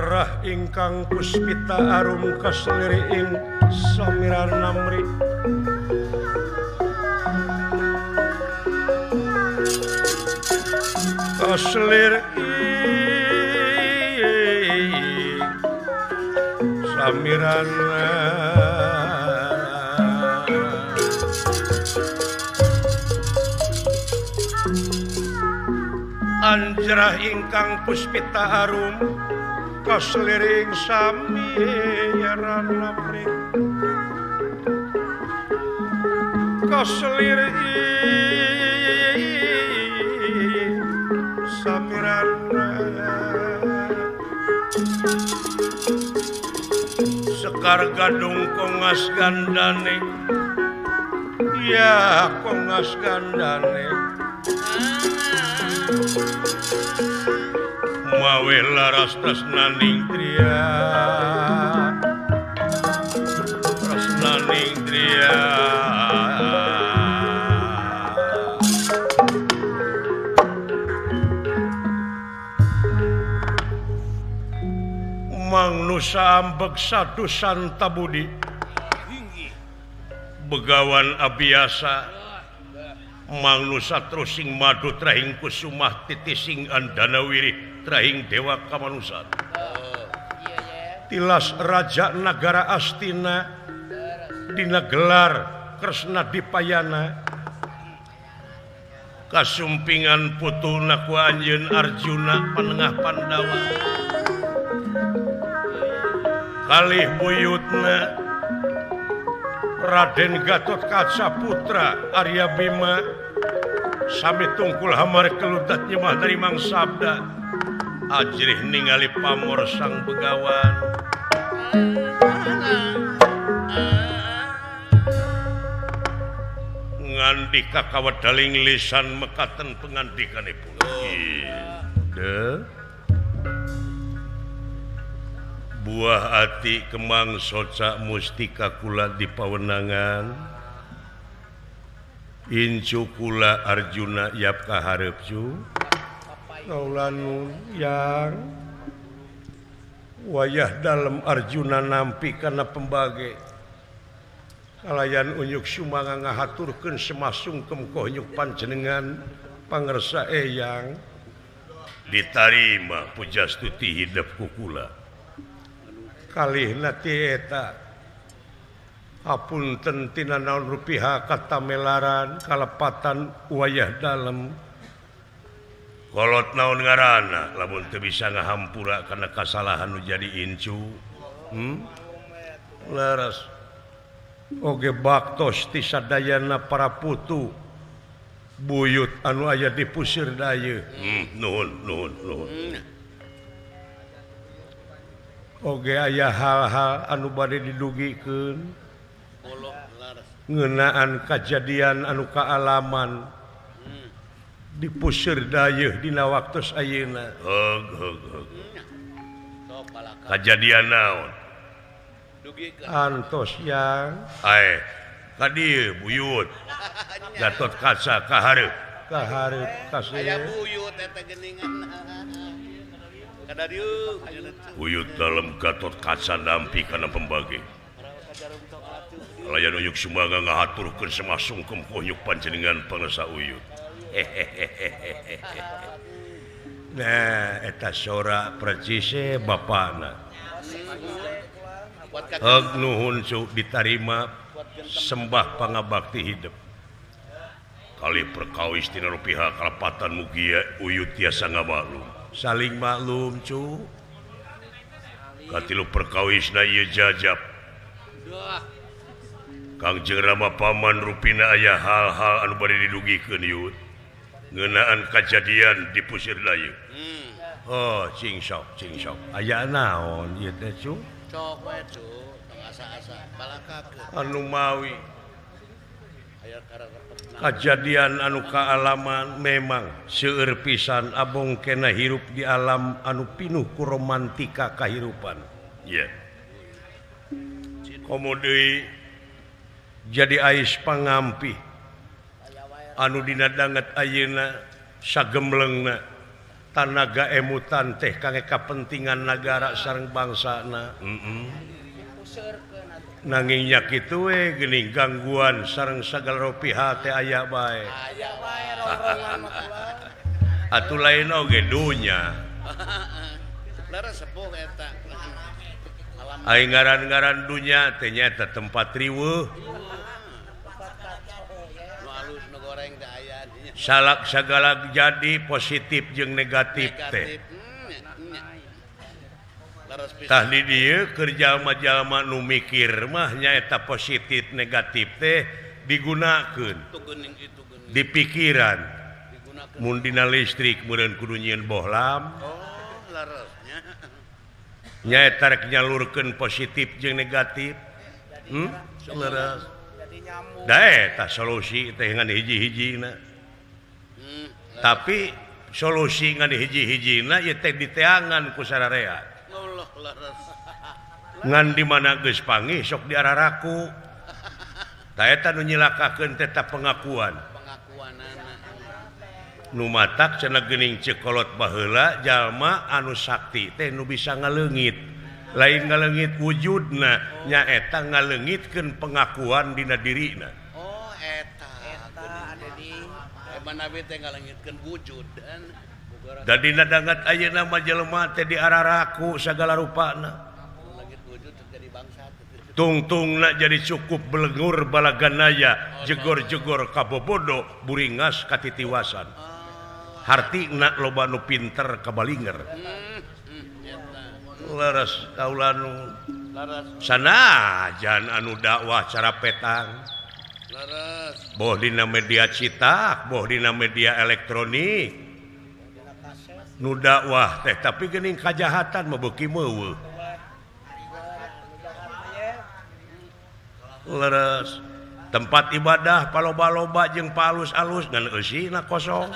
Anjrah ingkang puspita arum kasliriing samiran namri kasliriing samiran Anjrah ingkang puspita arum kasliring samiran namri kasliring samiran sekar gadung kongas gandane ya kongas gandane mawe laras tresnaning tria tresnaning tria Mang Nusa ambek satu santa budi begawan abiasa Mang Nusa terusing madu trahing kusumah titising andanawiri trahing dewa kamanusan tilas raja nagara Astina dina gelar Kresna Dipayana kasumpingan putuna ku anjeun Arjuna panengah Pandawa kalih buyutna Raden Gatot Kaca Putra Arya Bima sami tungkul hamar keludat nyemah dari Mang Sabda ajrih ningali pamor sang begawan ngandika kawadaling lisan mekaten pengandikanipun buah hati kemang soca mustika kula di pawenangan incu kula Arjuna yap kaharepju kaulanun yang wayah dalam Arjuna nampi karena pembage kalayan unyuk sumanga ngahaturkeun semasungkem kohnyuk panjenengan pangersa eyang ditarima pujastuti hidup kukula kalih nati eta hapunten tina naon rupiah kata melaran kalepatan wayah dalem kolot naon ngaranna lamun teu bisa ngahampura karena kasalahan nu jadi incu leres oge baktos ti sadayana para putu buyut anu aya di pusir daya nuhun oge aya hal-hal anu bade didugikeun ngeunaan kajadian anu kaalaman di puseur dayeuh dina waktos ayeuna kajadian naon antos yang ka dieu buyut Gatot Kaca kahareup kasih aya buyut eta geuningan buyut dalam Gatot Kaca nampi kana pembage layan uyuk sumangga ngahaturkeun semasungkem kohnyuk panjenengan pangersa uyut nah eta sora percise bapana nuhun cu ditarima sembah pangabakti hidup kali perkawis tina rupiah kalepatan mugia uyut tiasa ngamaklum saling maklum cu katilu perkawisna ieu jajab Kangjeng Rama paman rupina aya hal-hal anu bade didugikeun yut ngeunaan kajadian di pusir dayeuh oh cingsok aya naon ieu teh cu cok we cu asa-asa balakakeun anu mawi kajadian anu kaalaman memang seueur pisan abong kena hirup di alam anu pinuh ku romantika kahirupan komo deui jadi ais pangampi anu dina danget ayeuna sagemlengna tanaga emutan teh kangge kapentingan negara sareng bangsana. Nangingnya kitu we geuning gangguan sareng sagala pihak teh aya bae. Aya wae ronrongan mah ulah. Atuh lain oge dunya. Lara sepuh eta. Ai ngaran-ngaran dunya teh nyaeta tempat riweuh. Nu alus nu goreng teh aya dinya. Salak sagala jadi positif jeung negatif teh. Tah di dieu keur jalma-jalma nu mikir mah nyaeta positif negatif teh digunakeun di pikiran. Mun dina listrik meureun kudu nyieun bohlam. Oh, larasnya. Nyaeta rek nyalurkeun positif jeung negatif. Leres. Jadi nyamuk. Da eta solusi teh ngan hiji-hijina. Tapi solusi ngan hiji-hijina ieu teh diteangan ku sararea. Allah laras. Ngan di mana geus panggih sok diararaku. Ta eta nu nyilakakeun teh pengakuan. Pengakuanana. Nu matak cenah geuning cekolot baheula jalma anu sakti teh nu bisa ngaleungit. Lain ngaleungit wujudna nyaeta ngaleungitkeun pengakuan dina dirina. Oh, eta ada di manawi teh ngaleungitkeun wujud dan Da dina dangat ayeuna mah jelema teh diararaku sagala rupana. langit wujud jadi bangsa. Tungtungna jadi cukup belengur balaganaya jegor-jegor kabobodo buringas katitiwasan. Hartina loba nu pinter kabalinger. Leres kaula nu sanajan anu dakwah cara petang. Laras. Boh dina media cetak, boh dina media elektronik. Nu dakwah teh tapi geuning kajahatan mah beuki meuweuh. Leres tempat ibadah paloba-loba jeung palus-alus ngan eusina kosong.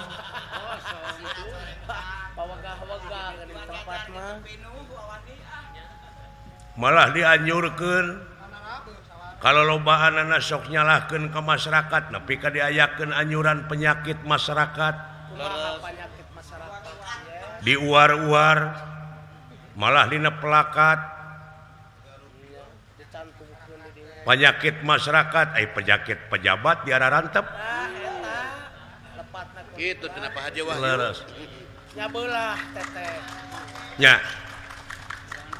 Pawagah-wagah di tempat mah. Malah dianjurkeun kalau lobaanana sok nyalahkeun ka masyarakat nepi ka diayakeun anjuran penyakit masyarakat. Penyakit masyarakat. Diuar-uar malah dina pelakat penyakit masyarakat penyakit pejabat diararantep Gitu kenapa Haji Wahyu leres nyabelah teteh nya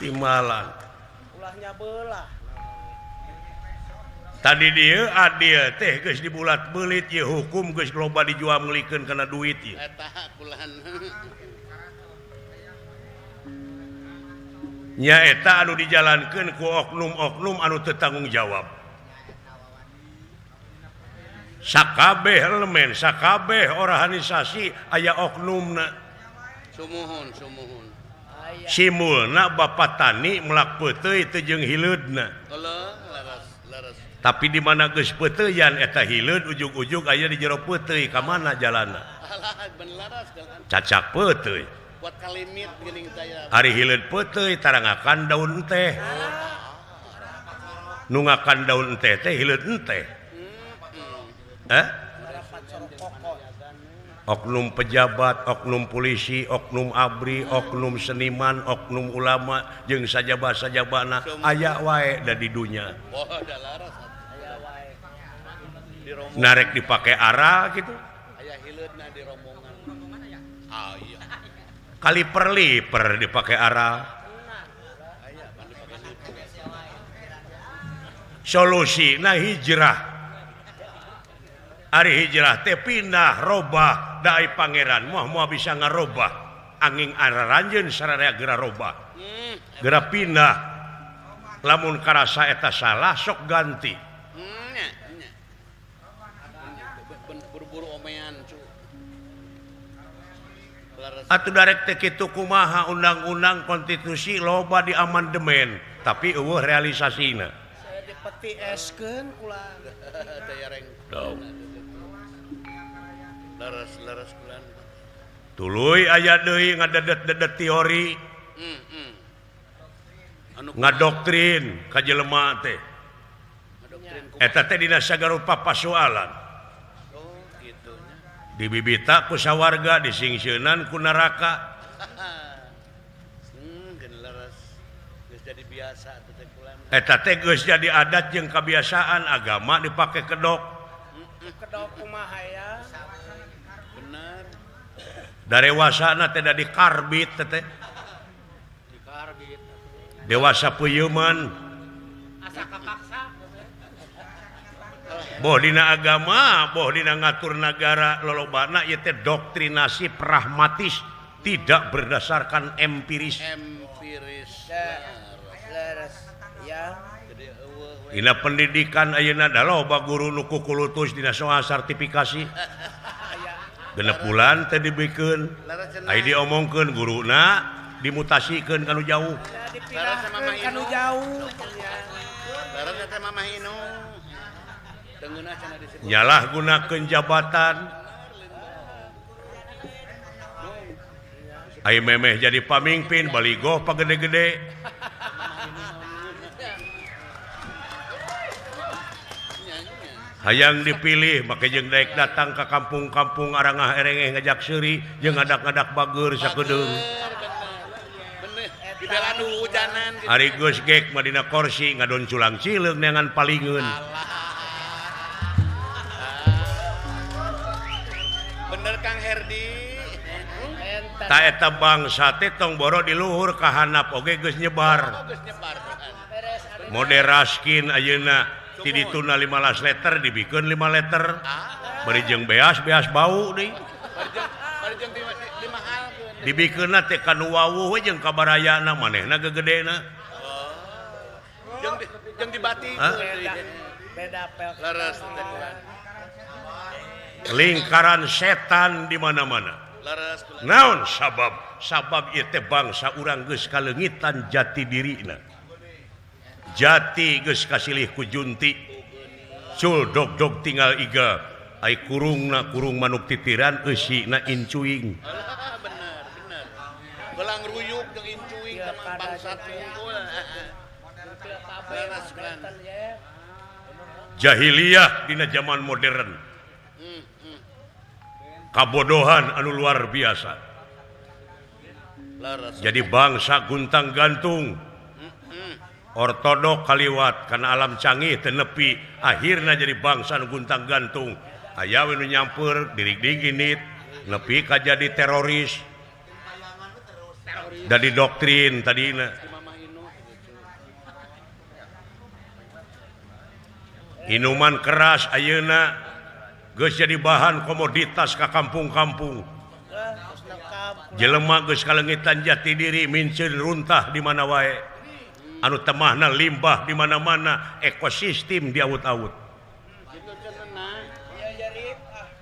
di malang ulah nyabelah tadi dia adil teh geus dibulat beulit ye hukum geus loba dijual meulikeun kana duit ye eta kulan nya eta anu dijalankeun ku oknum-oknum anu teu tanggung jawab. Sakabeh elemen, sakabeh organisasi aya oknumna. sumuhun Simulna Bapak Tani melak peuteuy teu jeung hileudna. kalau laras Tapi di mana geus peuteuyan eta hileud ujug-ujug aya di jero peuteuy ka mana jalanna? alah ben laras kan Cacak peuteuy. buat kalimit geuning taya Ari hileud peuteuy tarangakan daun teh. Nu ngakan daun teh teh hileud teh. Oknum pejabat, oknum polisi, oknum abri, oknum seniman, oknum ulama jeung sajaba-sajabana aya wae da di dunya. oh da laras aya wae di rombongan Narek dipake ara gitu. aya hileudna di rombongan ah iya Kaliper-liper dipake ara. aya pan dipake hileud Solusina hijrah. Ari hijrah teh pindah robah da ai pangeran moal bisa ngarobah angin araranjeun sararea geura robah. Geura pindah. Lamun karasa eta salah sok ganti. nya buru-buru omean cu laras Atuh darek teh kitu kumaha undang-undang konstitusi loba di amandemen tapi eueuh realisasina. saya dipeti eskeun ulah daya reng laras kulan Tuluy aya deui ngadedet-dedet teori anu ngadoktrin ka jelema teh. doktrin Eta teh dina sagarupa pasoalan. oh gitu nya dibibita ku sawarga disingsieunan ku neraka. Jadi biasa eta teh geus jadi adat jeung kebiasaan agama dipake kedok. Kedok kumaha ya? Bener. Darewasana teh da dikarbit teh. Dikarbit. Dewasa peuyeman. Asa kapaksa. Boh dina agama, boh dina ngatur negara lolobana ieu teh doktrinasi pragmatis, tidak berdasarkan empiris. Leres ya. Dina pendidikan ayeuna da loba guru nu kukulutus dina soal sertifikasi. Genep bulan teh dibikeun. Ai diomongkeun guruna dimutasikeun kanu jauh. Dipindahkeun kanu jauh. Laras teh Mama Hinu. Teungeunna cenah di situ. Nyalahgunakeun jabatan. Ai memeh jadi pamimpin baligo pagede-gede. Hayang dipilih make jeung daek datang ke kampung-kampung arangah erengeh ngajak seuri jeung ngadak-ngadak bager sakedeung. Bener. Dibela nu hujanan. Ari geus gek mah dina kursi ngadon culang cileung neangan palingeun. Bener Kang Herdi. Ta eta bangsa teh tong boro di luhur ka handap oge geus nyebar. Geus nyebar. Moderaskin ayeuna ti dituna 15 liter dibikeun 5 liter. Bari jeung beas bau deui. Bari jeung di mahal. Dibikeunna teh kanu wawuh we jeung kabarayana manehna gegedena. Jeung di batik. Beda pel. Laras Lingkaran setan di mana-mana. Laras Naon sabab ieu teh bangsa urang geus kalengitan jati dirina. Jati geus kasilih ku junti. Cul dog tinggal iga. Ai kurungna kurung manuk titiran eusina incuing. Bener. Gelang ruyuk jeung incuing sama bangsat unggul. Laras Jahiliyah dina zaman modern. Kabodohan anu luar biasa. Jadi bangsa guntang gantung. Ortodok kaliwat karena alam canggih teu nepi akhirna jadi bangsa anu guntang gantung. Aya we nu nyampeur dirig-dig init nepi ka jadi teroris. Da didoktrin tadina. Minuman keras ayeuna geus jadi bahan komoditas ka kampung-kampung. Jelema geus kalengitan jati diri minceun runtah di mana wae. Anu temahna limbah di mana-mana, ekosistem diawut-awut.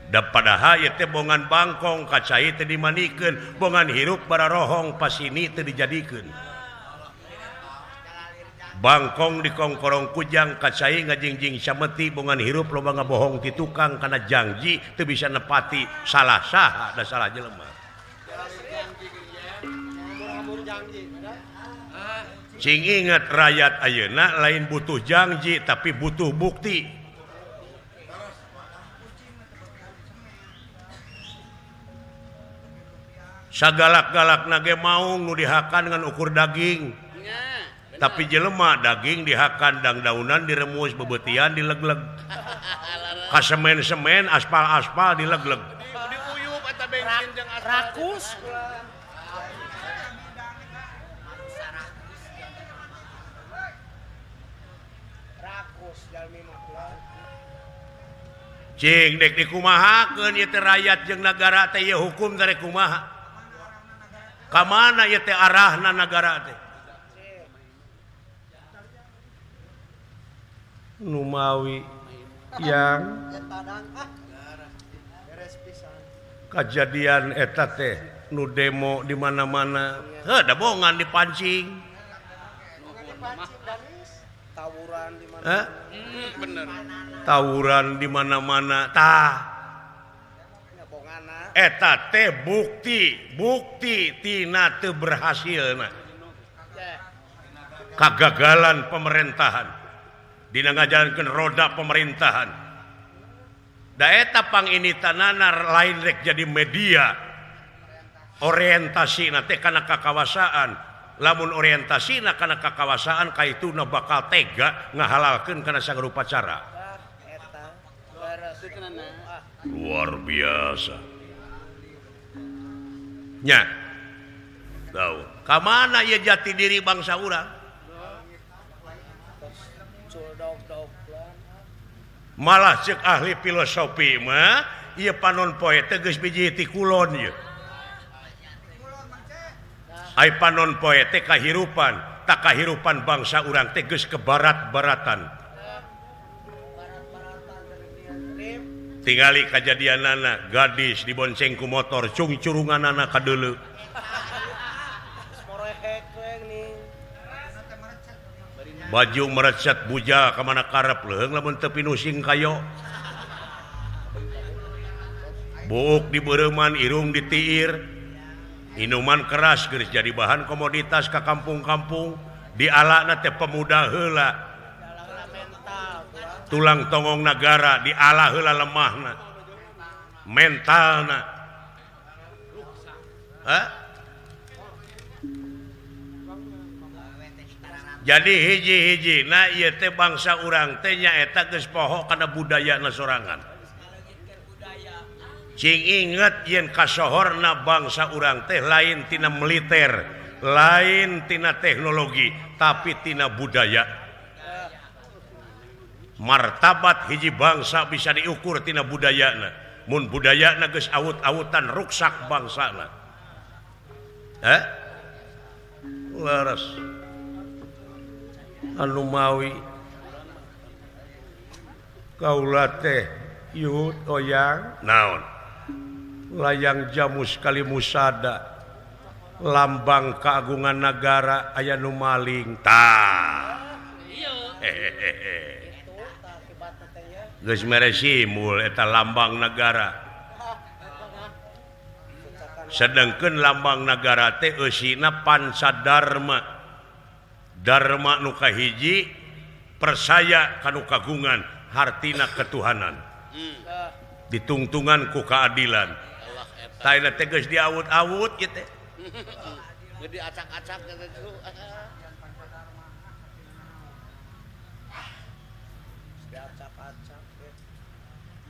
Da padahal ieu teh bongan bangkong kacai teh dimanikeun, bongan hirup bara rohong pasini teh dijadikeun. Bangkong dikongkorong kujang kacai ngajingjing sameti bongan hirup loba ngabohong ti tukang kana janji teu bisa nepati salah saha da salah jelema. Cing ingat rakyat ayeuna lain butuh janji tapi butuh bukti. Sagalak-galakna ge maung nu dihakan dengan ukur daging. Tapi jelema daging dihakan dang daunan diremus bebetian dilegleg. Ka semen-semen aspal-aspal dilegleg. Diuyup eta bensin jeung aspal. Rakus. Cing dek dikumahakeun ieu teh rakyat jeung nagara teh ieu hukum teh kumaha? Ka mana ieu teh arahna nagara teh? Numawi yang kejadian eta teh nu demo di mana-mana. Heuh da bohongan dipancing. Tawuran di mana? Bener. Tawuran di mana-mana tah eta teh bukti tina teu berhasilna kegagalan pemerintahan dina ngajalankeun roda pemerintahan daetapang ini tanana lain rek jadi media orientasi nanti karena kekawasaan lamun orientasi karena kekawasaan kaituna bakal tega ngahalalkeun kana sagrupa cara Eta beres luar biasa nya tahu kamana ieu jati diri bangsa urang culdog-doglan malah cek ahli filosofi mah ieu panon poe teh geus biji ti kulon ieu ai panon poe teh kahirupan tak kahirupan bangsa urang teh geus ke barat-baratan tingali kajadianana gadis dibonceng ku motor cungcurunganana kadeuleu morehek we nih baju merecet buja kamana karep leung lamun teu pinusing kayo buuk dibeureman irung ditiir minuman keras geus jadi bahan komoditas ka kampung-kampung dialana teh pemuda heula tulang tongong negara dialah heula lemahna mentalna jadi hiji-hiji nah ieu teh bangsa urang teh nyaeta geus poho kana budayana sorangan cing inget yen kasohorna bangsa urang teh lain tina militer lain tina teknologi tapi tina budaya martabat hiji bangsa bisa diukur tina budayana mun budayana geus awut-awutan ruksak bangsana laras anu mawi kaula teh yut oyang naon layang jamu sekali musada lambang keagungan negara aya nu maling tah geus mere simul eta lambang negara sedengkeun lambang negara teh eusina pancadarma darma nu kahiji persaya kanu kagungan hartina ketuhanan ditungtungan ku keadilan taina teh geus diawut-awut kieu teh diacak-acak gitu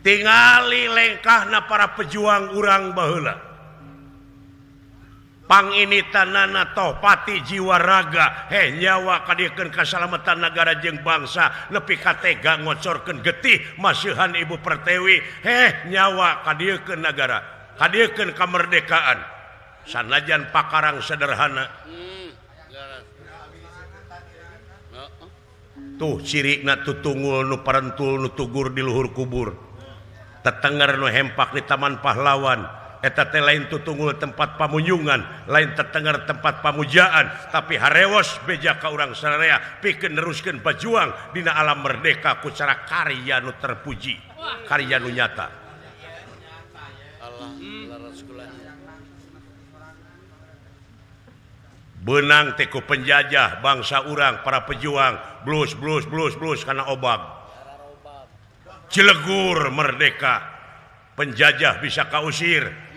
tingali lengkahna para pejuang urang baheula panginitanana tohpati jiwa raga nyawa kadiekeun kasalamatan negara jeung bangsa nepi ka tega ngocorkeun getih masihan Ibu Pertiwi nyawa kadiekeun negara kadiekeun kamerdekaan sanajan pakarang sederhana tuh cirina tutungul nu parentul nu tugur di luhur kubur tetenger nu hempak di Taman Pahlawan eta teh lain tutunggul tempat pamunyungan lain tetenger tempat pamujaan tapi harewos beja ka urang sararea pikeun neruskeun bajuang dina alam merdeka ku cara karya nu terpuji karya nu nyata benang teh ku penjajah bangsa urang para pejuang blus kana obag Cilegur merdeka penjajah bisa kausir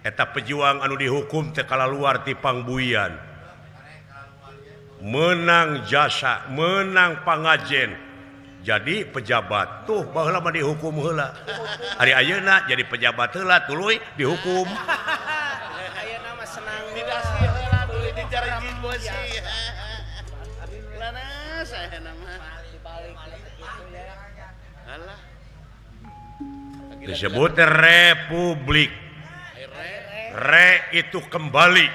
eta pejuang anu dihukum teh kalaluar ti pangbuian menang jasa menang pangajen jadi pejabat tuh baheula mah dihukum heula hari ayeuna jadi pejabat heula tuluy dihukum ayeuna mah senang didasi heula tuluy dijarigin bos lana saena mah dibalik gitu ya alah disebut republik itu kembali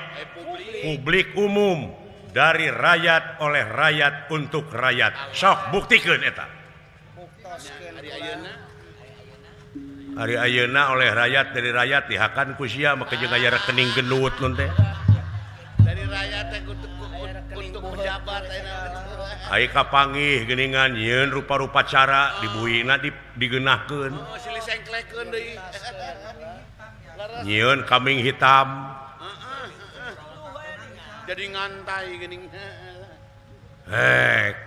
publik umum dari rakyat oleh rakyat untuk rakyat sok buktikeun eta hari ayeuna oleh rakyat dari rakyat dihakan ku sia make jeung aya rekening gendut nun teh dari rakyat teh untuk pejabat ai kapanggih geuningan yeun rupa-rupa cara dibuina digeunahkeun silih sengklekeun deui nyieun kambing hitam jadi ngantai geuning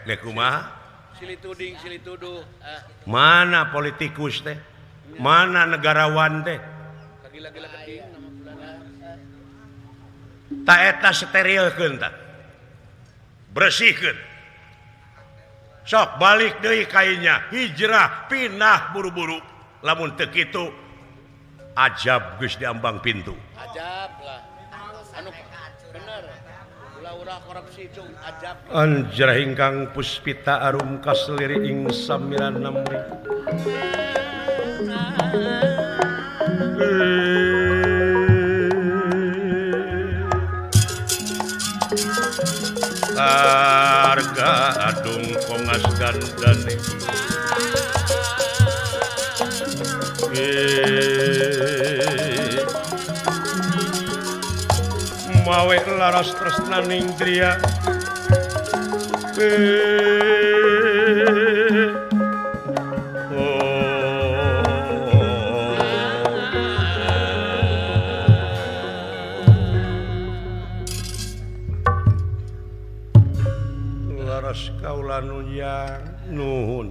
dek kumaha silih tuding silih tuduh mana politikus teh mana negarawan teh Gila-gila gede nama bulan. tak eta sterilkeun tah bersihkeun sok balik deui kainya hijrah pindah buru-buru lamun teu kitu ajab geus diambang pintu Ajab lah. Anu bener. Ulah-ulah korupsi cung ajab. anjrah ingkang puspita arum kasliri ing samiran namri harga adung kongas gandane mawe laras tresnaning driya laras kaula nuyang nuhun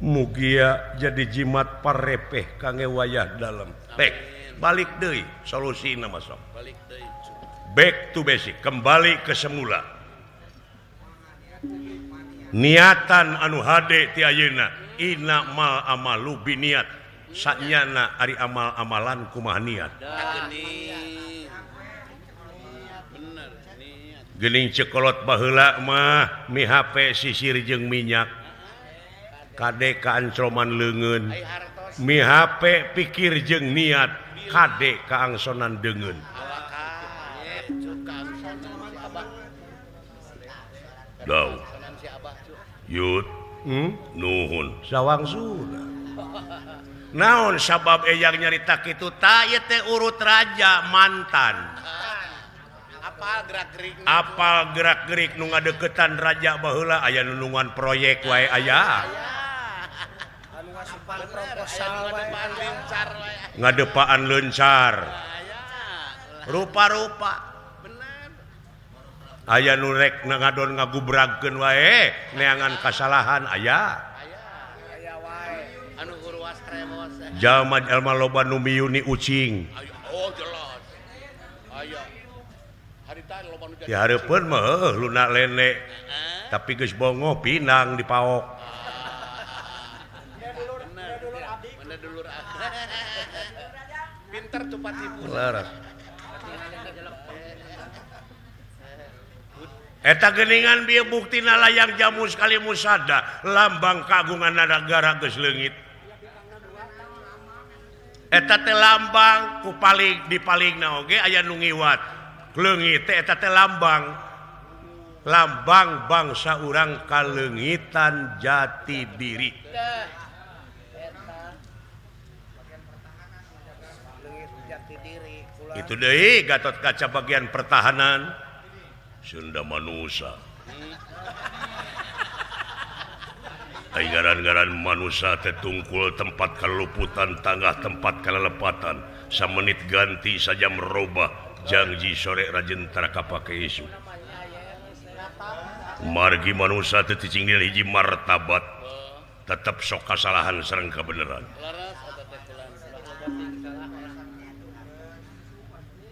mugia jadi jimat parepeh kangge wayah dalem tek balik deui solusina mah sok Balik deui. back to basic kembali ke semula niatan anu hade ti ayeuna inna mal amalu biniat sanyana ari amal-amalan kumaha niat Geuning. Bener niat. geuning cekolot baheula mah mi HP sisir jeung minyak kade kaancroman leungeun Ai hartos mi HP pikir jeung niat kade kaangsonan deungeun awaka. Cukang sonan si Abah. Daw. Sonan si Abah cuk. Yud nuhun sawang sudah naon sabab eyang nyarita kitu ta ieu teh urut raja mantan Apal gerak-gerik. apal gerak-gerik nu ngadeukeutan raja baheula aya nunungan proyek wae aya Anu ngasupan Bener, proposal aya wae. depan lincar wae. ngadepaan leuncar Aya. rupa-rupa Bener. aya nu rek ngadon ngagubragkeun wae neangan kasalahan aya Aya wae. Anu urwas remos. jalma-jalma loba nu miyuni ucing Ayo. Oh jelas. Ayo. Harita loba nu jadi. di hareupeun mah lunak lene tapi geus bongo pinang dipaok Bener dulur. Pinter tuh patipu. laras eta geuningan bieu buktina layang jamu sekali musada lambang kagungan negara geus leungit eta teh lambang ku paling di palingna oge aya nu ngiwat leungit teh eta teh lambang bangsa urang kaleungitan jati diri Dah. Eta. Leungit jati diri kula. itu deui Gatot Kaca bagian pertahanan Sunda manusia garan-garan manusia tetungkul tempat kaluputan tanggah tempat kalelepatan samenit ganti saja merubah janji sore rajen taraka pake isu margi manusia teticing nilai hiji martabat tetap sok kasalahan sareng kebenaran Laras atau teh kulan.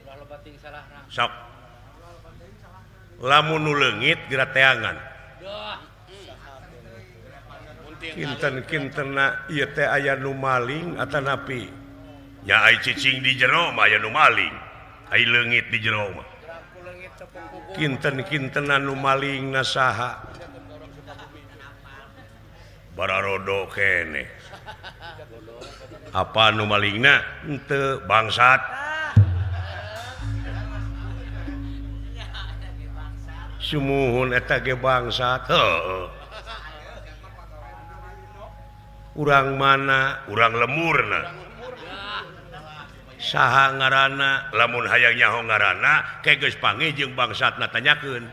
Ulah loba ting salah. sok lamun nu leungit geura teangan Dah. Munting kinten-kintenna ieu teh aya nu maling atanapi nya ai cicing di jero mah aya nu maling ai leungit di jero mah Ku leungit tepung kubu. kinten-kintenan nu maling nasaha bararodo kene apa nu malingna henteu bangsat sumuhun eta ge bangsat heueuh urang mana urang lemurna saha ngaranna lamun hayang nyaho ngaranna ke geus panggih jeung bangsatna tanyakeun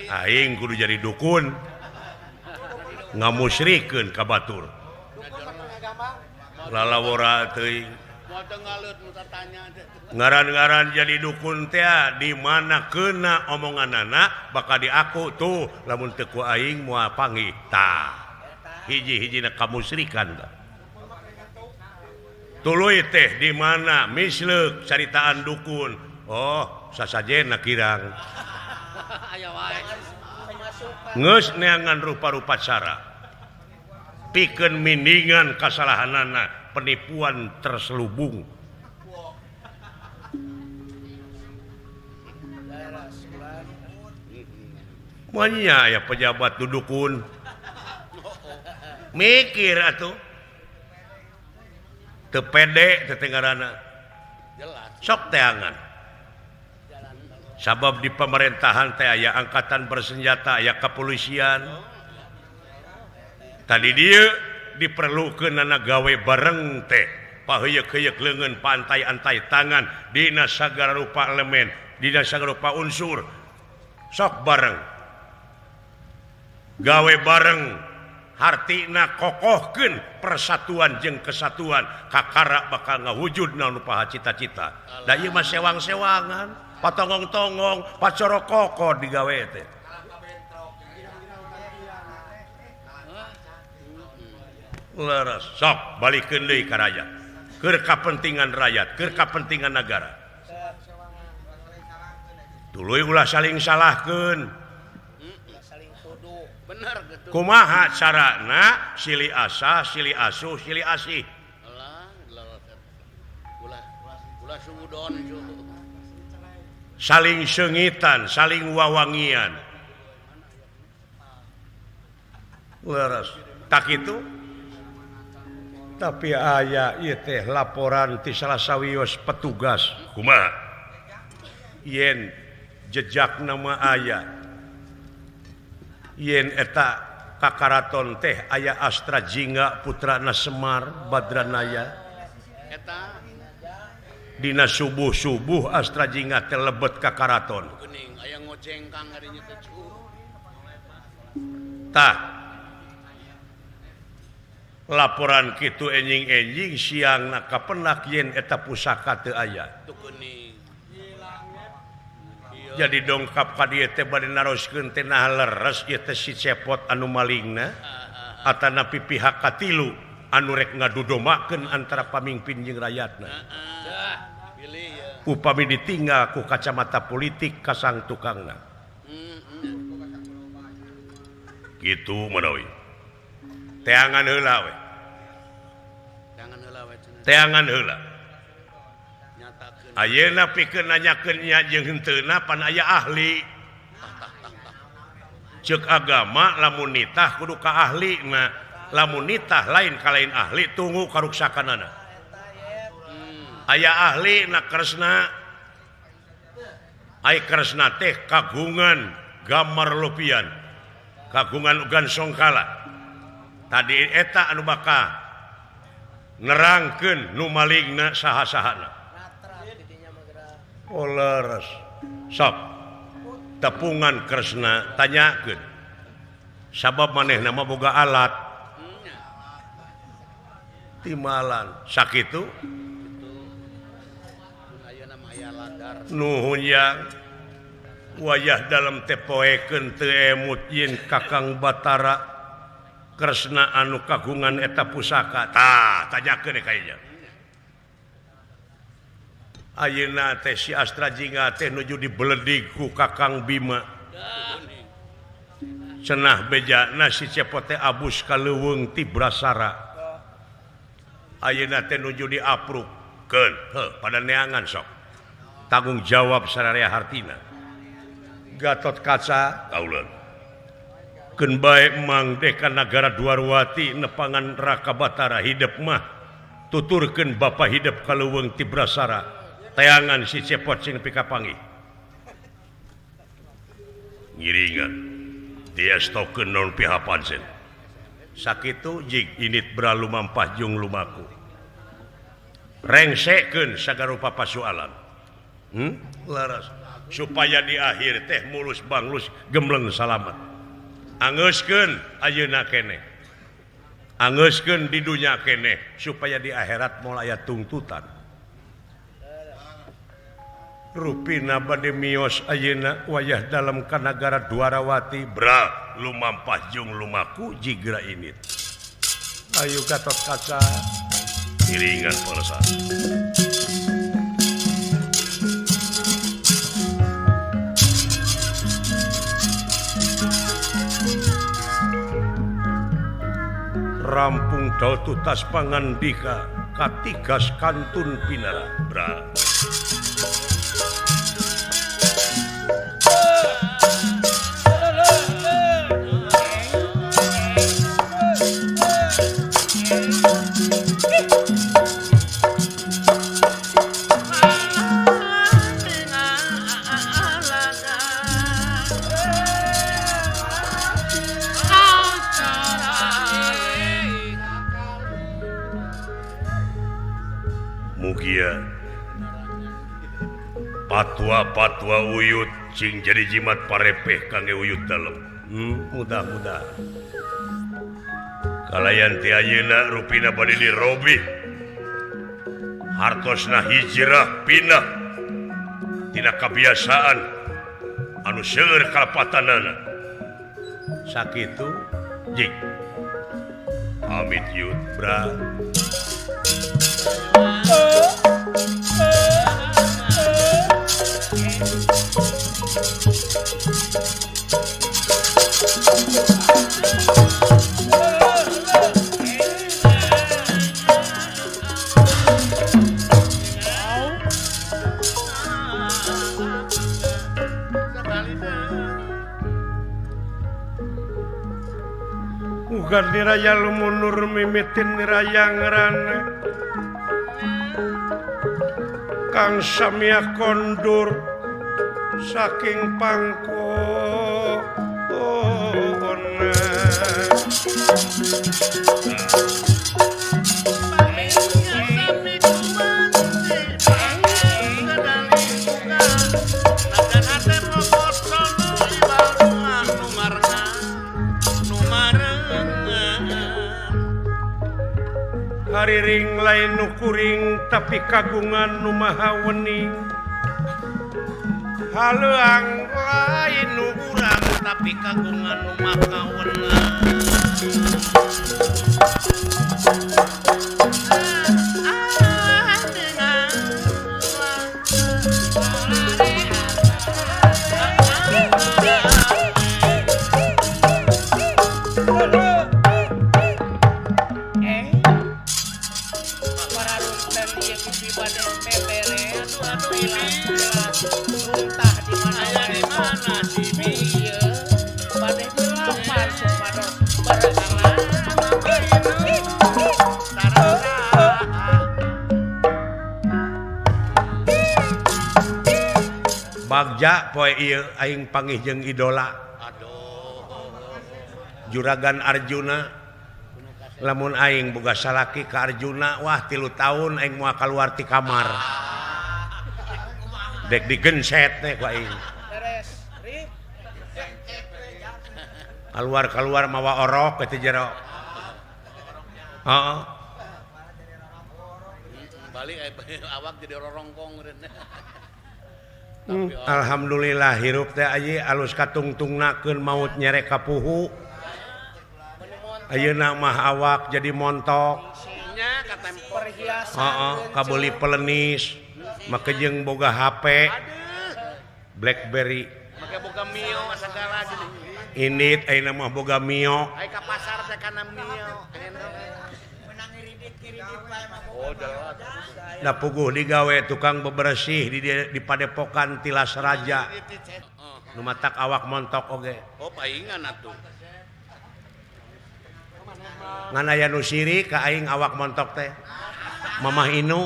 aing kudu jadi dukun ngamusyrikeun ka batur lalawora teuing mau tenggalut nu tanya teh. ngaran-ngaran jadi dukun teh di mana kena omonganana bakal diaku tuh lamun teu ku aing moal panggih tah hiji-hijina kamusrikan tuluy teh di mana misleuk caritaan dukun oh sasajena kirang Aya wae. geus neangan rupa-rupa cara pikeun mindingan kasalahanana penipuan terselubung daerah sebelah Manya ya pejabat dudukun mikir atuh teu pede tetengarana Jelas. sok teangan sabab di pemerintahan teh aya angkatan bersenjata aya kepolisian tadi dia diperlukeun nana gawe bareng teh paheuyeuh-heuyeuk leungeun pantai-antai tangan dina sagala rupa elemen dina sagala rupa unsur sok bareng gawe bareng hartina kokohkeun persatuan jeung kesatuan kakara bakal ngawujudna nu paha cita-cita da ieu mah sewang-sewangan patongong-tongong pacorok koko digawe teh leres sok balikeun deui ka rakyat keur kapentingan rakyat keur kapentingan negara tuluy ulah saling salahkeun saling tuduh Bener gitu. kumaha carana silih asa silih asuh silih asih Alah, ulah sudon saling sengitan saling wawangian leres tak itu tapi aya ieu teh laporan ti salah sawios petugas kumaha yen jejak nama aya yen eta kakaraton teh aya Astra Jingga putrana Semar Badranaya eta dina subuh-subuh Astra Jingga teh lebet ka karaton geuning aya ngocengkang harinya teh cu. tah laporan kitu enjing-enjing siangna kapenak yen eta pusaka teu aya Tuh geuning. jadi dongkap ka dieu teh bade naroskeun teh nah leres ieu teh si cepot anu malingna atanapi pihak katilu anu rek ngadudomakeun antara pamimpin jeung rakyatna Dah, pilih ya. upami ditinggal ku kacamata politik kasang tukangna gitu manawi teangan heula we Jangan heula we cenah. teangan heula Nyatakeun. ayeuna pikeun nanyakeun nya jeung heunteuna pan aya ahli ceuk agama lamun nitah kudu ka ahlina lamun nitah lain ka lain ahli tunggu karuksakanana aya ahli na kresna ai kresna teh kagungan gambar lupian kagungan ugan songkala tadi eta anu bakal nerangkeun nu malingna saha-sahana natra didinya mah geura oleres sok tepungan kresna tanyakeun sabab manehna mah boga alat timalan sakitu Ayeuna mah aya ladar. nuhun yang wayah dalam tepoekeun teu emut yen Kakang Batara kresna anu kagungan eta pusaka tah tanyakeun kayaknya ayeuna teh si Astra Jingga teh nuju dibeledig ku Kakang Bima cenah bejana si cepot teh abus ka leuweung ti Brasara ayeuna teh nuju diaprupkeun heuh pada neangan sok tanggung jawab sararea hartina Gatot Kaca kauleun keun bae Mang Deka Nagara Dwarwati nepangan Raka Batara hidup mah tuturkeun bapa hidup ka leuweung ti Brasara teangan si cepot sing pikapangi ngiringan dia stokeun naon pihapansen sakitu jig init bra lumampah jeung lumaku rengsekeun sagarupa pasoalan laras supaya di akhir teh mulus banglus gembleng salamet angeuskeun ayeuna keneh angeuskeun di dunya keneh supaya di akhirat moal aya tuntutan rupina bade mios ayeuna wayah dalam ka nagara Dwarawati bra lumampah jeung lumaku jigra init Ayu Gatot Kaca iringan palsa rampung daud tutas pangandika katigas kantun pinara bra mugia patwa uyut cing jadi jimat parepeh kangge uyut dalem mudah-mudah kalayan ti ayeuna rupina bade dirobih hartosna hijrah pindah tina kabiasaan anu seueur kalapatanana sakitu jing amit yut bra ugan niraya lumunur mimitin niraya ngerana kang samia kondur saking pangko hariring lain nukuring tapi kagungan nu maha wening haleuang lain nu urang tapi kagungan nu maha wening bagja poe ieu aing panggih jeung idola Juragan Arjuna lamun aing boga salaki ka Arjuna wah 3 tahun aing moal kaluar ti kamar dek digenset teh ku aing keluar mawa orok ke jero heeh balik awak jadi rorongkong alhamdulillah hirup teh aye alus katungtungnakeun maut nyerek ka puhu ayeuna mah awak jadi montok nya ka tempor heeh kabeuli pelenis make jeung boga HP BlackBerry make boga Mio segala init ayeuna mah boga Mio aya ka pasar teh kana Mio menang iridit bae mah da puguh digawe tukang bebersih di Padepokan Tilas Raja nu matak awak montok oge oh paingan atuh ngan aya nu sirik ka aing awak montok teh Mamah Inu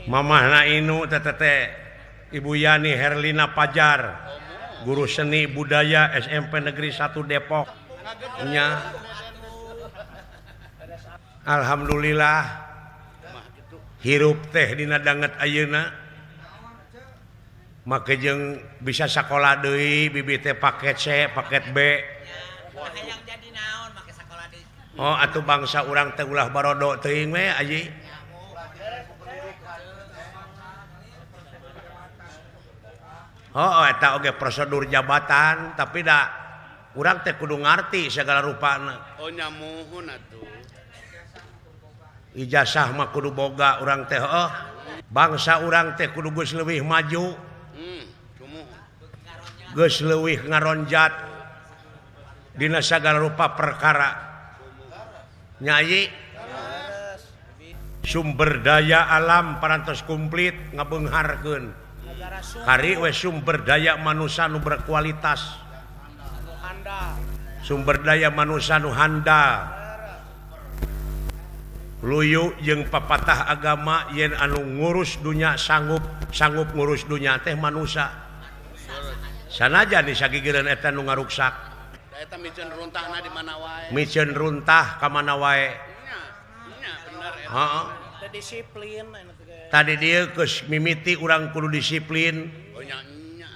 Mamahna Inu teh Ibu Yani Herlina Pajar guru seni budaya SMP Negeri 1 Depok nya alhamdulillah hirup teh dina danget ayeuna make jeung bisa sakola deui bibit teh paket C paket B hayang jadi naon make sakola deui oh atuh bangsa urang teh ulah barodo teuing we aji eta oge prosedur jabatan tapi da urang teh kudu ngarti segala rupana. Oh nyamuhun atuh. Ijazah mah kudu boga urang teh bangsa urang teh kudu geus leuwih maju. Geus leuwih ngaronjat dina sagala rupa perkara. Nyai sumber daya alam parantos komplit ngabeungharkeun. Hari we sumber daya manusia nu berkualitas, sumber daya manusia nu handal, luyu jeung papatah agama yen anu ngurus dunya sanggup ngurus dunya teh manusia. Sanajan di sagigireun eta nu ngaruksak. Eta miceun runtahna di mana wae. Miceun runtah ka mana wae. Nya bener eta. Heeh. Disiplin Tadi dia geus mimiti urang kudu disiplin. Oh nya.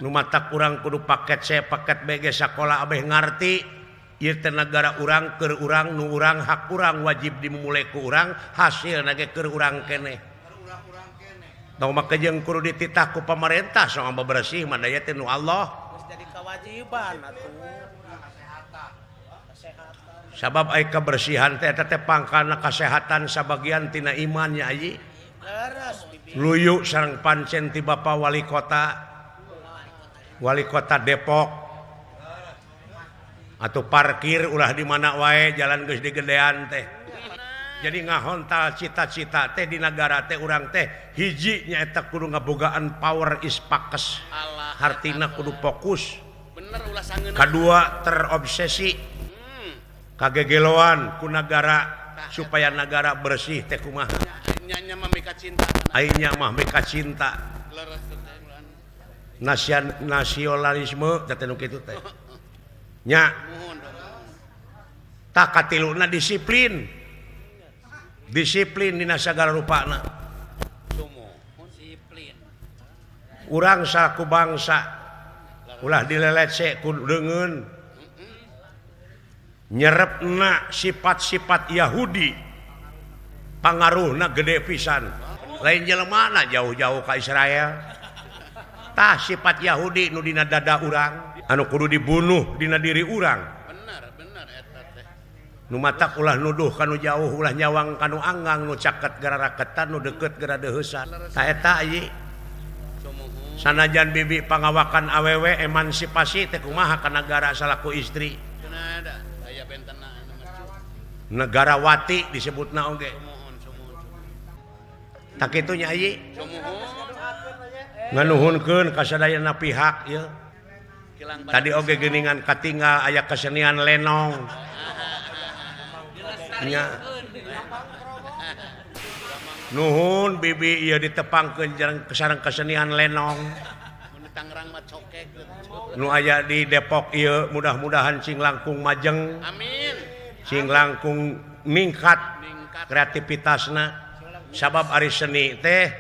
Nu matak urang kudu paket C paket BG sakola abeh ngarti ieu teh nagara urang keur urang nu urang hak urang wajib dimulai ku urang hasilna ge keur urang keneh. Tong make jeung kudu dititah ku pamarentah soal bebersih mah daya teh nu Allah. Geus jadi kewajiban atuh. Sabab ai kebersihan teh eta teh pangkalna kasehatan sabagian tina iman nya ayi. Luyu sareng pancen ti Bapak Wali Kota Depok atau parkir ulah di mana wae jalan geus digedean teh. Jadi ngahontal cita-cita teh di negara teh urang teh hiji nyaeta kudu ngabogaan power ispakes. Hartina kudu fokus. Bener ulah sangeuna. Kadua terobsesi. Kagegeloan ku negara supaya negara bersih teh kumaha. Nya mah mika cinta. Aingnya mah mika cinta. Leres teh. Nasionalisme teh nu kitu teh. Nya. Tak katiluna disiplin. Disiplin dina sagala rupana. Disiplin. Urang salaku bangsa ulah dilelece ku deungeun. Nyerepna sifat-sifat Yahudi. Pangaruhna gede pisan. Lain jelemana jauh-jauh ka Israel. Tah sifat Yahudi nu dina dada urang anu kudu dibunuh dina diri urang. Bener eta teh. Nu matak ulah nuduh kanu jauh ulah nyawang kanu anggang nu caket gara raketan nu deukeut gara deuheusan. Ta eta ieu. Sanajan bibi pangawakan awewe emansipasi teh kumaha ka negara salaku istri. Cenah ada aya bentenna Negarawati disebutna oge. Tak kitu nya ieu. Nganuhunkeun ka sadayana pihak ieu. Tadi oge geuningan katinggal aya kesenian lenong. Nya. Nuhun bibi ieu ditepangkeun sareng kesenian lenong. Mun Tangerang mah cokek. Nu aya di Depok ieu mudah-mudahan cing langkung majeng. Amin. Cing langkung ningkat kreativitasna. Sabab ari seni teh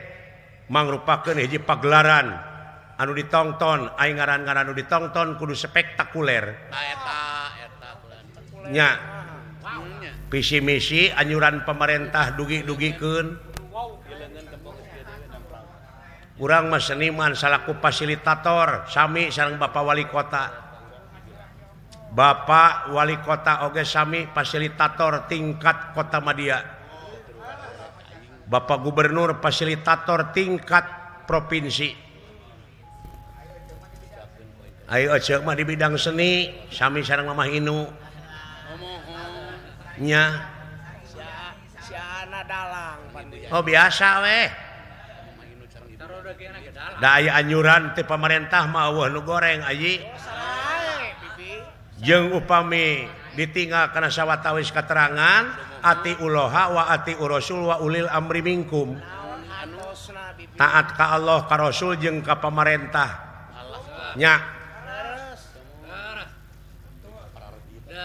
mangrupakeun hiji pagelaran anu ditonton aing ngaran-ngaran anu ditonton kudu spektakuler. Eta Nya visi misi anjuran pemerintah dugi-dugikeun. Urang mah seniman salaku fasilitator sami sareng Bapak Wali Kota. Bapak Wali Kota oge sami fasilitator tingkat Kota Madia. Bapak Gubernur fasilitator tingkat provinsi. Ayo ceuk mah di bidang seni sami sareng Mamah Inu. Nya. Si Ana dalang Oh biasa weh. Da aya anjuran ti pamarentah mah eueuh nu goreng aji. Jeung upami ditinggal kana sawatawis katerangan ati uloha wa ati urasul wa ulil amri minkum. Taat ka Allah ka Rasul jeung ka pamarentah. Nya.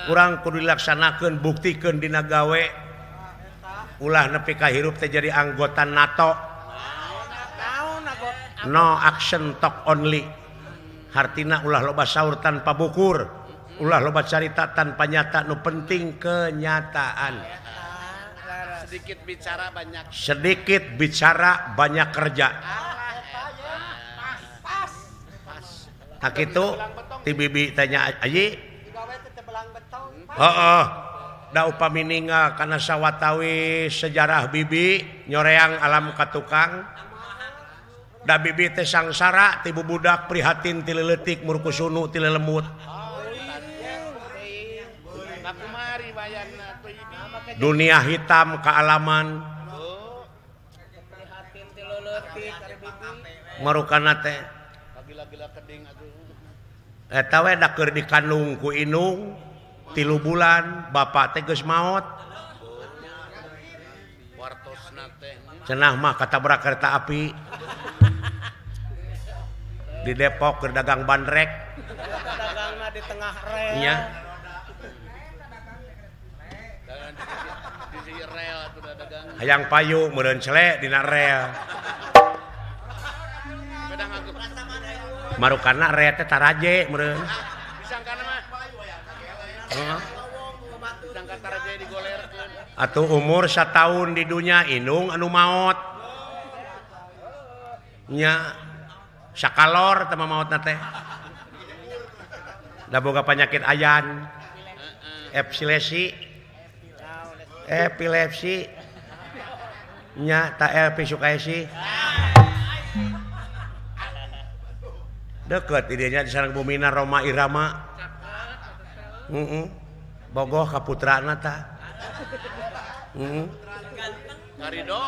Urang kudu dilaksanakeun buktikeun dina gawe. Ulah nepi ka hirup teh jadi anggota NATO. No action talk only. Hartina ulah loba saur tanpa bukur. Ulah loba carita tanpa nyata. Nu penting kenyataan. Sedikit bicara banyak kerja. tak itu ti bibi tanya ayi Gawe teh belang beton. heeh da upami ninggal kana sawatawi sejarah bibi nyoreang alam ka tukang da bibi teh sangsara ti budak prihatin ti leuletik murku sunu ti lelemut Nakumari bayarna tuh ini. dunia hitam kealaman Prihatin ti leuletik ari bibi. marukana teh Gila-gila keding atuh. eta we da keur dikandung ku indung 3 bulan bapak teh geus maot Wartosna teh. cenah mah katabrak kereta api di Depok keur dagang bandrek Dagangna di tengah rel. nya Dagang di sisi rel atuh dagang. hayang payu meureun cele dina rel Pedang aku. marukana rel teh taraje meureun Disangkana mah. heeh Disangka taraje digolerkeun. atuh umur 1 tahun di dunia indung anu maot nya sakalor teh maotna teh da boga penyakit ayan epilepsi nya ta Elvi Sukaisi deket idenya di sareng bumina Roma Irama bogoh ka putrana ta Karido.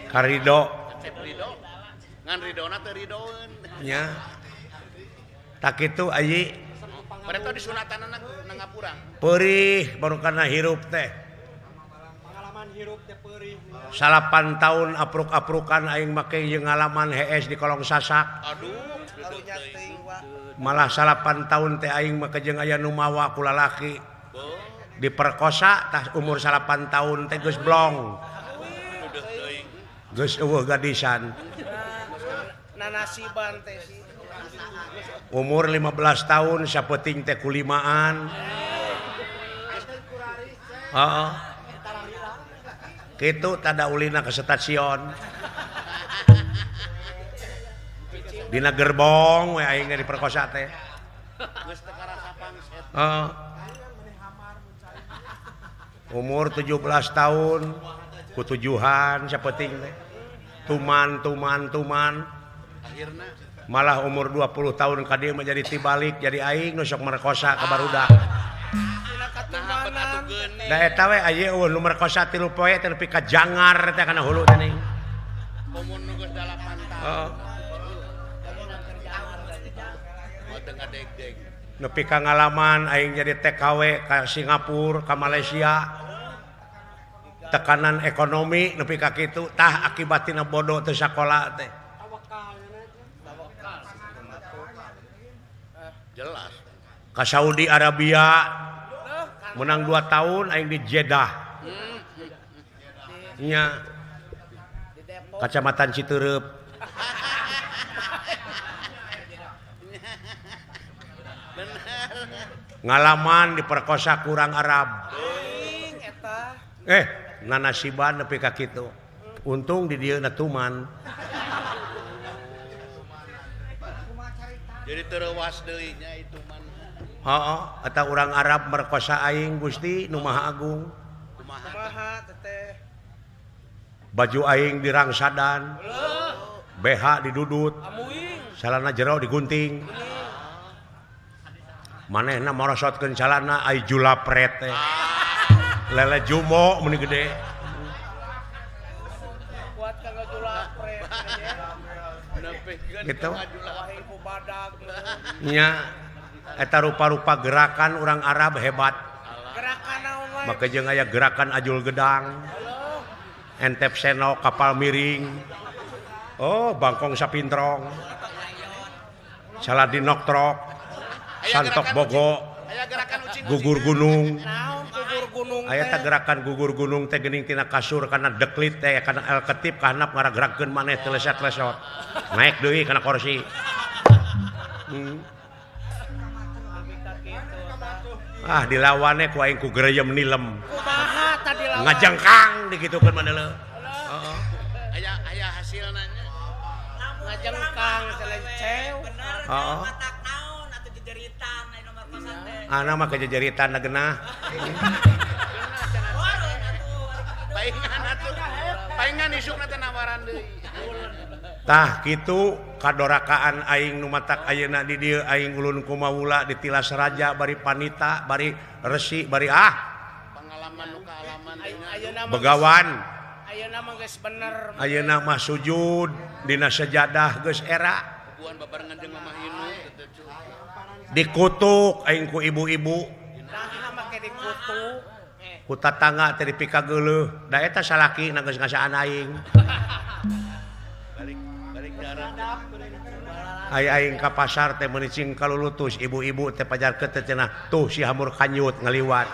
Karido Cep Rido. Ngan Ridona teh ridoeun. nya tak kitu ayi Pareto disunatanana na ngapurang. perih baru karena hirup teh Pengalaman hirup teh peurih. 8 tahun apruk-aprukan aing make jeung ngalaman hees di kolong sasak Aduh, Karunya teuing wa. malah 8 tahun teh aing make jeung aya nu mawa ku lalaki diperkosa tah umur 8 tahun teh geus blong udah teuing. geus eueuh gadisan Nanasiban teh sih. umur 15 tahun sapeting teh kulimaan heeh kitu tada ulina ke stasiun dina gerbong we aing diperkosa teh Geus teu karasa pangset. heeh umur 17 tahun kutujuhan sapeting teh tuman Akhirna malah umur 20 tahun ka dieu menjadi tibalik jadi aing nu sok merkosa ka barudak nah habet atuh geuning. da eta we aya eueuh nu merkosa 3 poe teh nepi ka jangar teh kana hulu teh ning Komun nu geus 8 tahun. heeh Mau teu ngadeg-deg. nepi ka ngalaman aing jadi TKW ka Singapura ka Malaysia tekanan ekonomi nepi ka kitu tah akibatina bodoh teu sakola teh Jelas. ka Saudi Arabia menang 2 tahun aing di Jeddah nya Kacamatan Citereup ngalaman diperkosa kurang Arab nanasiban nepi ka kitu untung di dieu na tuman Jadi terlewas deui nya itu man. heeh eta urang Arab merkosa aing Gusti Nu Maha Agung Kumaha teteh. baju aing dirangsadan BH didudut salana jero digunting manehna morosotkeun calana ai julapret teh lele jumo meuni gede Kuat kanggo julapret nya. Nepikeun Gitu. ngajulahin ku badag. nya eta rupa-rupa gerakan urang Arab hebat Gerakan naon wae. maka jeung aya gerakan ajul gedang entep seno kapal miring oh bangkong sapintrong saladi noktrok santok bogo Aya gerakan ucing. gugur gunung Naon gugur gunung aya teh? teh gerakan gugur gunung teh geuning tina kasur kana deklit teh kana el ketip ka handap ngaragerakkeun maneh teu leset-lesot naik deui kana kursi dilawannya ku aing ku gereyem nilem Kumaha tadi lawan? ngajengkang digitukeun maneh heeh Aya hasilna nya. Ngajengkang celeceu. heeh Anak mah kejeritan genah. Paingan isukna teh nawaran deui. Tah kitu kadorakaan aing nu matak ayeuna di dieu aing ulun kumaula ditilas raja bari panita bari resi bari Pengalaman nu kaalaman begawan ayeuna mah geus bener. ayeuna mah sujud dina sajadah geus era buan babarengan jeung Mamah Inu dikutuk aing ku ibu-ibu Nah make dikutuk. ku tatangga teh dipika geuleuh da eta salaki na geus ngasaan aing balik darah. aing ka pasar teh meuni cing kalulutus ibu-ibu teh pajarkeun teh cenah tuh si hamur kanyut ngaliwat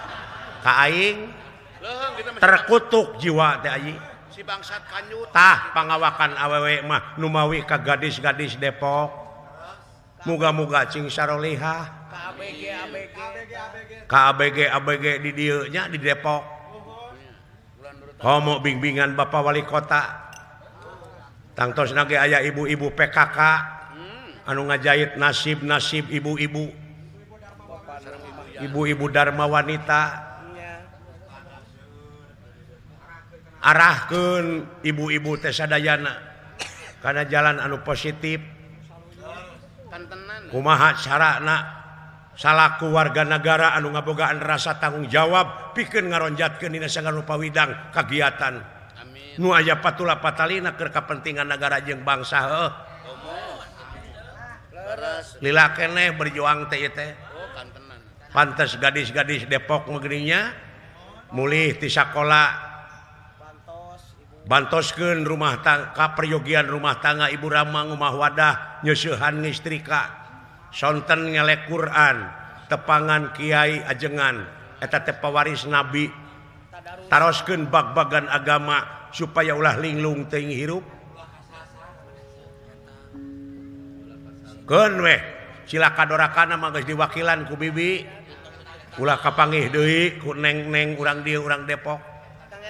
ka aing Leuheung kita mah terkutuk jiwa teh ayi si bangsat kanyut. tah pangawakan awewe mah nu mawi ka gadis-gadis Depok muga-muga cing sarolihah ka ABG di dieu nya di Depok homo bimbingan Bapak Wali Kota tangtosna ge aya ibu-ibu PKK anu ngajait nasib-nasib ibu-ibu Dharma Wanita arahkeun ibu-ibu teh sadayana kana jalan anu positif Kantenan. kumaha carana salaku warga negara anu ngabogaan rasa tanggung jawab pikeun ngaronjatkeun dina sanggarupa widang kagiatan Amin. nu aya patula patalina keur kapentingan negara jeung bangsa heuh Leres. lila keneh berjuang teh ieu teh Oh kantenan. pantes gadis-gadis Depok negerinya mulih ti sakola bantoskeun rumah tangga peryogian rumah tangga ibu Rama ngumah wadah nyeusehan ngistrika sonten ngelek Quran tepangan kiai ajengan eta teh pawaris nabi taroskeun bag-bagan agama supaya ulah linglung teuing hirup keun weh cilaka dorakana mah geus diwakilan ku bibi ulah kapanggih deui ku neng-neng urang dieu urang Depok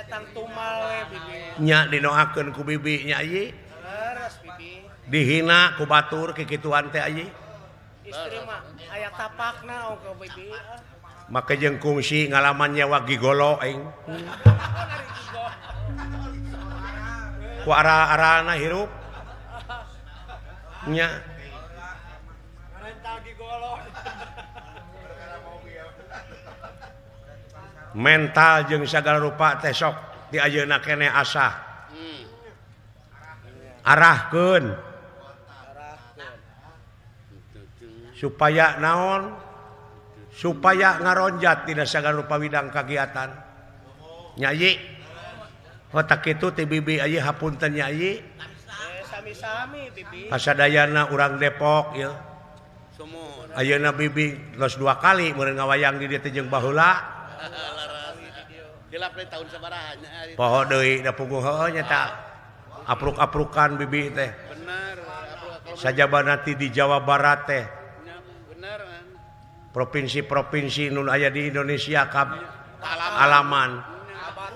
Tang tumal we bibi. nya dinoakeun ku bibi nya ieu Leres bibi. dihina ku batur kikituan teh ieu Istri mah aya tapakna ongko bibi. make jeung kungsi ngalaman nyawa gigolo aing ku arah-arahna hirup nya mental jeung sagala rupa teh sok di ayeuna keneh asah arahkeun supaya naon supaya ngaronjat dina sagala rupa widang kagiatan nyai otak kitu ti bibi ieu hapunten nyai Sami-sami bibi. kasadayana urang Depok ieu Sumur. ayeuna bibi los 2 kali meureun ngawayang di dieu teh jeung baheula Hilap dari tahun sabaraha nya. poho deui da punggung heueuh nya tah apruk-aprukan bibi teh Bener. sajabana ti di Jawa Barat teh Bener kan. provinsi-provinsi nu aya di Indonesia alaman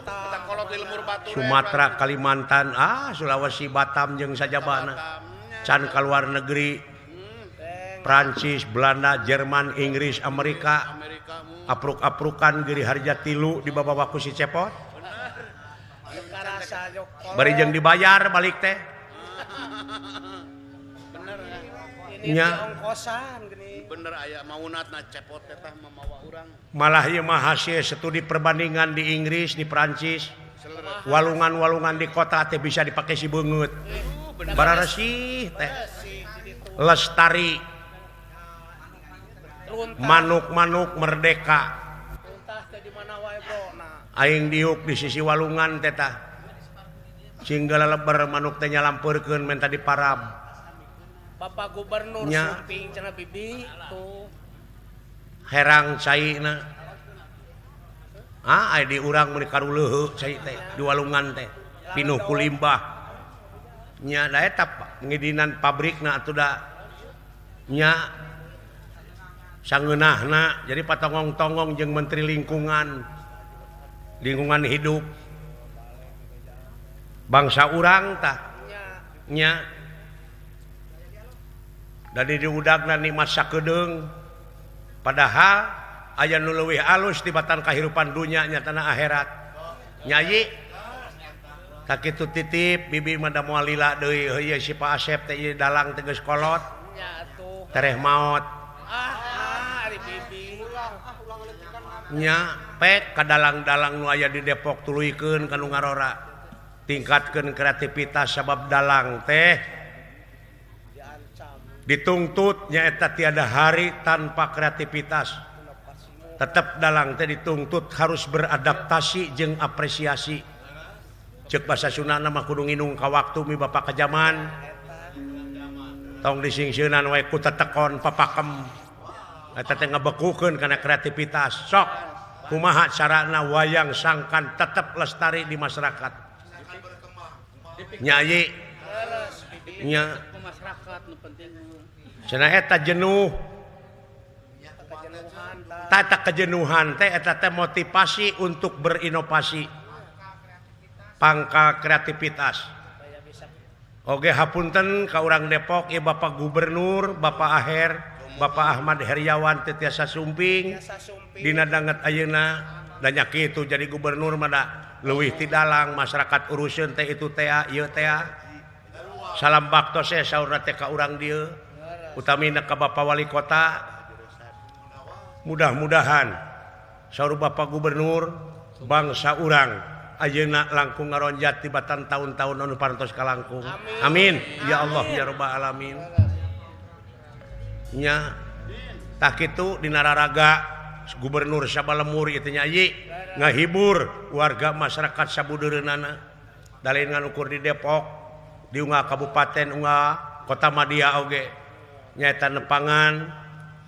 Kita kolot di lemur batu. Sumatera Kalimantan Sulawesi Batam jeung sajabana can kaluar negeri Prancis Belanda Jerman Inggris Amerika Amerika mu. apruk-aprukan giri harja tilu di bawah ku si cepot Karasa joko. bari jeung dibayar balik teh Bener kan. Ini nya. teh ongkosan gini. Bener aya maunatna cepot teh tah mamawa urang. malah ieu mah hasil studi perbandingan di Inggris di Prancis walungan-walungan di kota teh bisa dipake si beungeut bararesih teh lestari Runtah. manuk-manuk merdeka Runtah teh di mana wae bro. Nah, aing diuk di sisi walungan teh tah singgala leber manuk teh nyalampeurkeun men tadi parab Bapak Gubernur Nya. Suping cenah bibi tuh. herang caina aya di urang meuni karuleuheu cai teh di walungan teh pinuh ku limbah nya da eta ngidinan pabrikna atuh da nya sangeunahna jadi patongong-tongong jeung menteri lingkungan hidup bangsa urang tah nya dari diudagna nikmat sakedeung padahal aya nu leuwih alus tibatan kahirupan dunya nya tanah akhirat. Nyai tak kitu titip bibi mada moal lila deui heuh si Pak Asep teh ieu dalang teh geus kolot. Nya atuh. Tereh maot. Ari bibi. Nya pek ka dalang-dalang nu aya di Depok tuluykeun ka nu ngarora. Tingkatkeun kreativitas sabab dalang teh dituntut nyaeta tiada hari tanpa kreativitas. Tetap dalang teh dituntut harus beradaptasi jeung apresiasi. Ceuk basa Sundana mah kudu nginung ka waktu mi bapak ka zaman. Tong disingseunan wae ku tetekon papakem. Eta teh ngabekukeun kana kreativitas. Sok kumaha carana wayang sangkan tetep lestari di masyarakat. Nyai nya masyarakat nu penting. cenah eta jenuh. Tata kejenuhan teh eta teh motivasi untuk berinovasi. Pangka kreativitas. Oge hapunten ka urang Depok ieu Bapak Gubernur, Bapak Aher, Bapak Ahmad Heriawan teh tiasa sumping dina danget ayeuna da nya kitu jadi gubernur mah leuwih ti dalang masyarakat urusan teh itu teh ieu teh. Salam baktos saurna teh ka urang dieu. Utamina ka Bapak Wali Kota. Mudah-mudahan saur Bapak Gubernur bangsa urang ayeuna langkung ngaronjat tibatan tahun-tahun anu parantos kalangkung. Amin. Ya Allah ya rabbal alamin. Nya tak kitu dina raraga Gubernur Sabalemur ieu teh nyai ngahibur warga masyarakat sabudeureunana dalain ngan ukur di Depok di unggah kabupaten unggah kota Madia oge nyaeta nepangan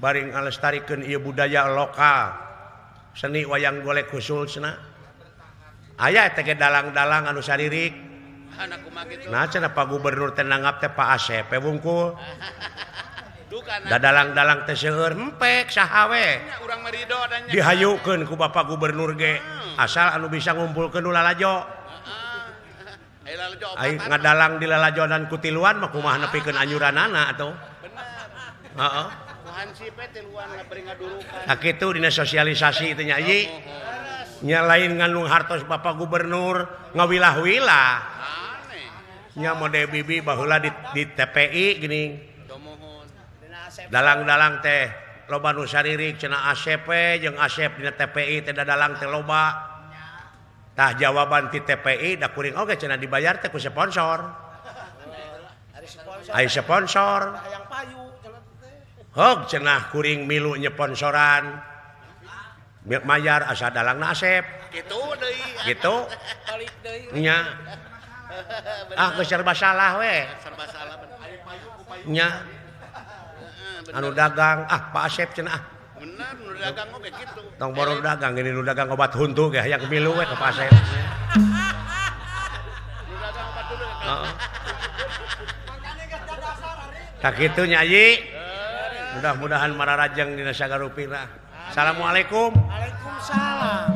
baring ngalestarikeun ieu budaya lokal seni wayang golek khususna aya teh ge dalang-dalang anu saririk Anak kumaha kitu. nah cenah Pak Gubernur teh nanggap teh Pak Asep wungkul Dukana. da dalang-dalang teh seueur empek saha we Nya urang marido adanya. dihayukeun ku Bapak Gubernur ge asal anu bisa ngumpulkeun lalajo Ai lalajo ai opatan. ngadalang di lalajonan ku tiluan mah kumaha nepikeun anyuranana atuh Bener. heeh Ku hansip teh tiluan ngaberi ngadurukan. tak kitu dina sosialisasi teh nyai nya lain ngandung hartos Bapak Gubernur ngawilah-wilah Aneh. nya mode bibi baheula di TPI gini Domohon. dalang-dalang teh loba nu saririk cenah Asep jeung Asep dina TPI teh dalang teh loba tah jawaban ti TPI da kuring oge cenah dibayar teh ku sponsor ai sponsor Hayang payu hog cenah kuring milu nyeponsoran mayar asa dalangna Asep Kitu deui. gitu balik deui. nya geus serba salah we Serba salah bener. nya Heeh, anu dagang Pak Asep cenah bener nu dagang oge kitu. tong baru dagang ini nu dagang obat huntu ge hayang milu we ka Pak Asep Nu dagang obat dulu. heeh tak kitu nyai mudah-mudahan mararajeng dina sagarupina. Assalamualaikum. Waalaikumsalam.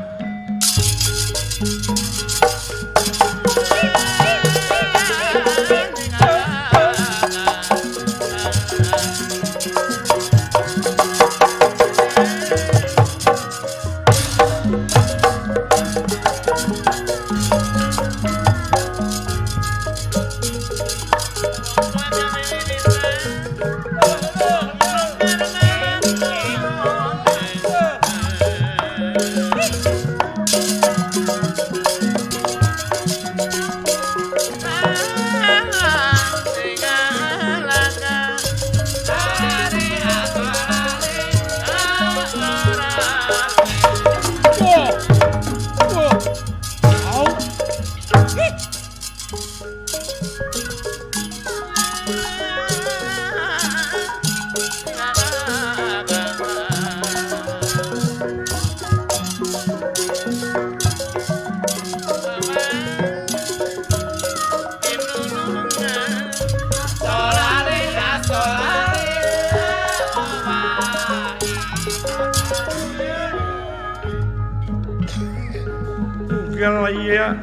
Galaya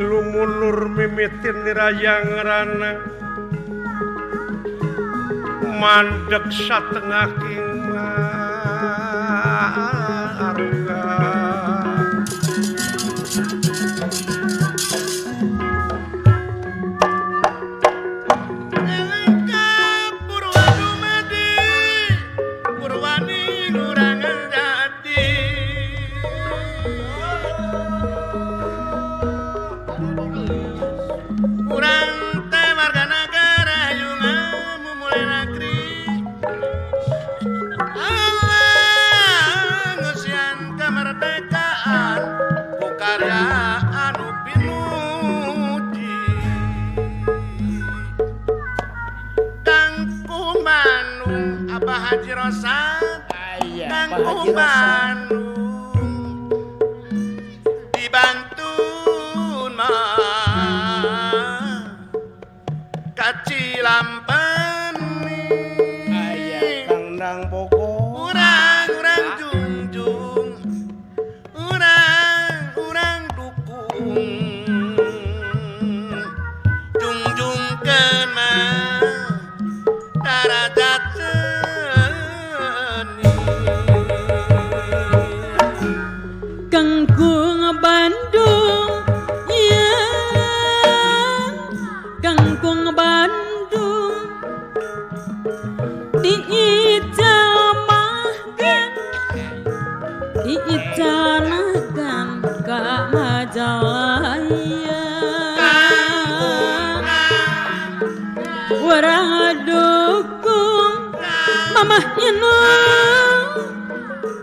lumunur mimitin dirayang rana mandek satengah king karya anu pinuji Kangku Bandung Abah Haji Rosad Kangku Bandung dibantun mah kacilampan Kandang pokok urang junjung urang dukung jungjungkeun mah darajat seni Kangkung Bandung ya Kangkung Bandung diicanakan ka Majalaya Warang dukung Mamah Inung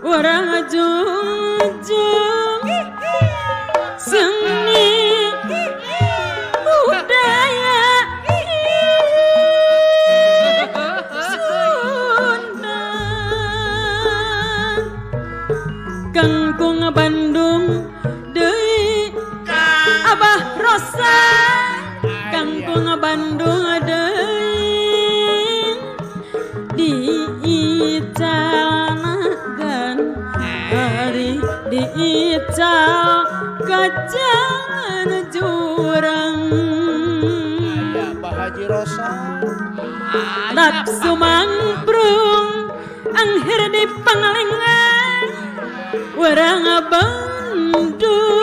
Warang junjung seni budaya Sunda Kangkung Bandung deui Abah Rosa Kangkung Bandung deui diicanakan hari diical kajangan jurang Abah Haji Rosa nafsu mangprung anghir di pangalengan warang Bandung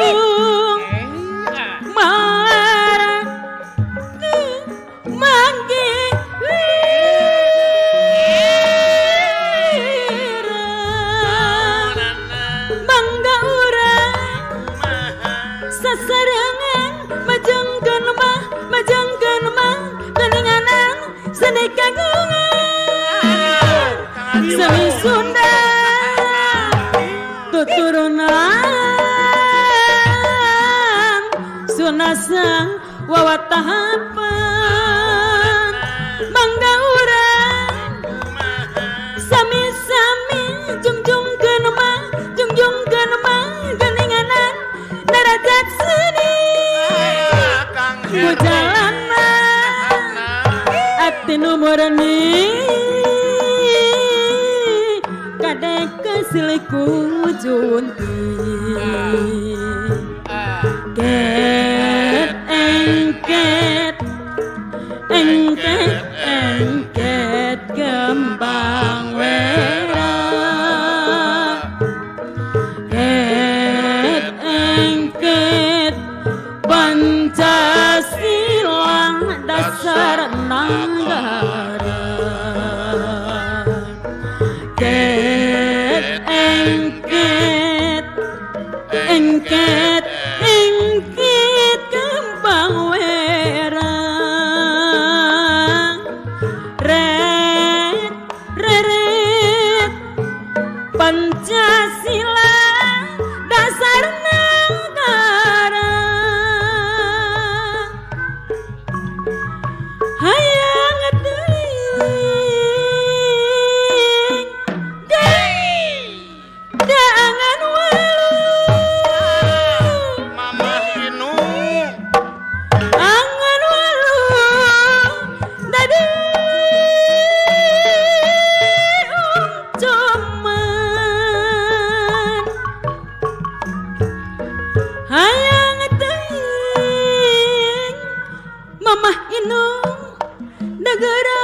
marah manggi bangga urang sasarangan majengkeun mah geninganan seni kagungan seni Sunda tuturunan sunasang wawatahapan bangga urang sami-sami jungjungkeun mah geninganan darajat seni bujalana ati nu murni kadek kesiliku junti ket engket kembang wera ket engket Pancasila dasar negara ket engket kembang wera ret Pancasila dasar negara hayang teuing daangan walu Mamah Inung angan walu tadi cuman hayang teuing Mamah Inung negara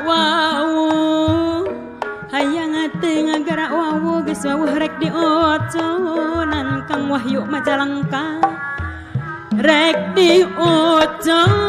wawu hayang teuing negara wawu geus wawuh rek dioconan Kang Wahyu Majalengka rek dioconan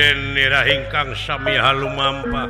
Raden Nirahingkang sami halumampa